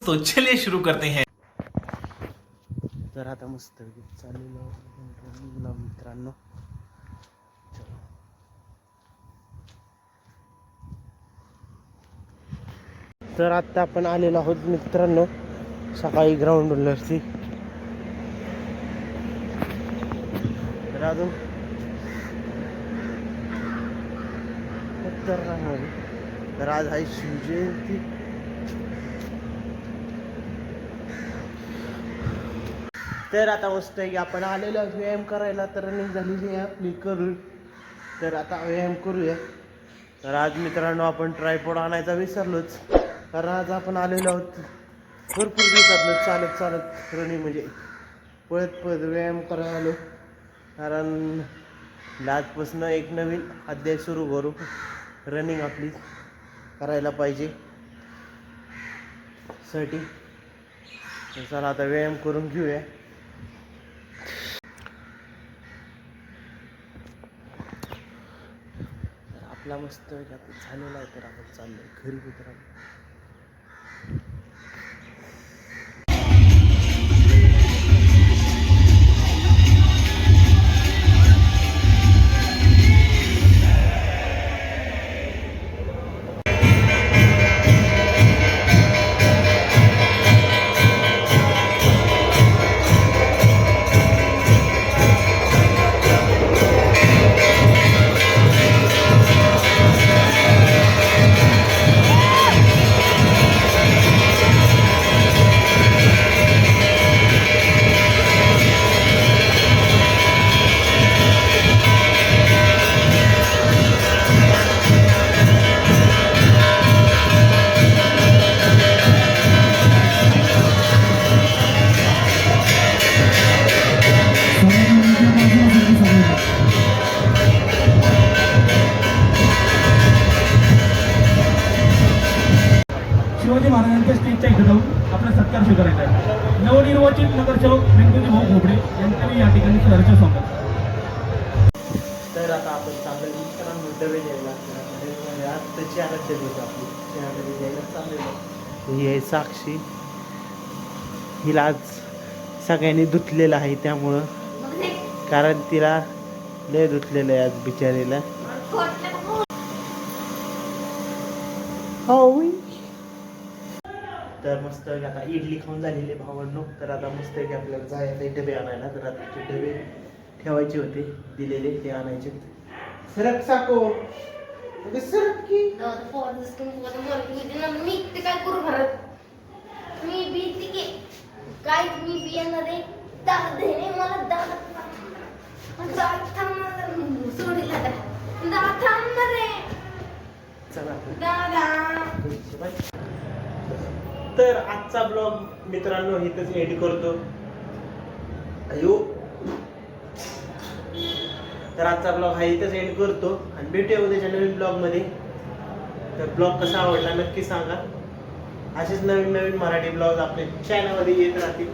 तो चलिए शुरू करते हैं। तर आता मस्त चाललेलं मित्रांनो. तर आता आपण आलेलो आहोत मित्रांनो सकाळी ग्राउंडवरती. तर अजून तर आज आहे शिवजयंती. तर आता मस्त आहे की आपण आलेलो व्यायाम करायला. तर रनिंग झालेली आहे आपली करून. तर आता व्यायाम करूया. तर आज मित्रांनो आपण ट्रायपॉड आणायचा विसरलोच. कारण आज आपण आलेलो आहोत भरपूर दिवसातनं चालत चालत रनिंग म्हणजे पळत पळत व्यायाम करायला आलो. कारण आजपासून एक नवीन अध्याय सुरू करू. रनिंग आपली करायला पाहिजे साठी. तर चला आता व्यायाम करून घेऊया. आपला मस्त झालेला आहे. तर आपण चाललोय घरी मित्रांनो. शिवाजी महाराजांच्या स्टेजच्या इथे जाऊन आपला सत्कार स्वीकारायचा आहे. नवनिर्वाचित नगरसेवक व्यंकटजी भाऊ घोबडे यांचं या ठिकाणी सहर्ष स्वागत. तर आता आपण चाललो मित्रांनो डबे द्यायला. आत्ताची आराध्य होतं आपली त्या डबे द्यायला चाललेलो. ही आहे साक्षी. हिला आज सगळ्यांनी धुतलेलं आहे त्यामुळं. कारण तिला लय धुतलेलं आहे आज बिचारीला. हो तर मस्त आता इडली खाऊन झालेली भावांनो. तर आता मस्त की आपल्याला जायचं डबे आणायला. तर आता ते डबे ठेवायचे होते दिलेले ते आणायचे. सरक साको सरक की मी ते काय करू घरात. मी भीती की काय मी बियाणार आहे दादा मला दादा सोडील दादा रे चला दादा. तर आजचा ब्लॉग मित्रांनो इथंच एंड करतो. अयो तर आजचा ब्लॉग हा इथंच एंड करतो आणि भेटूया उद्याच्या नवीन ब्लॉगमध्ये. तर ब्लॉग कसा आवडला नक्की सांगा. असेच नवीन नवीन मराठी ब्लॉग आपल्या चॅनलमध्ये येत राहतील.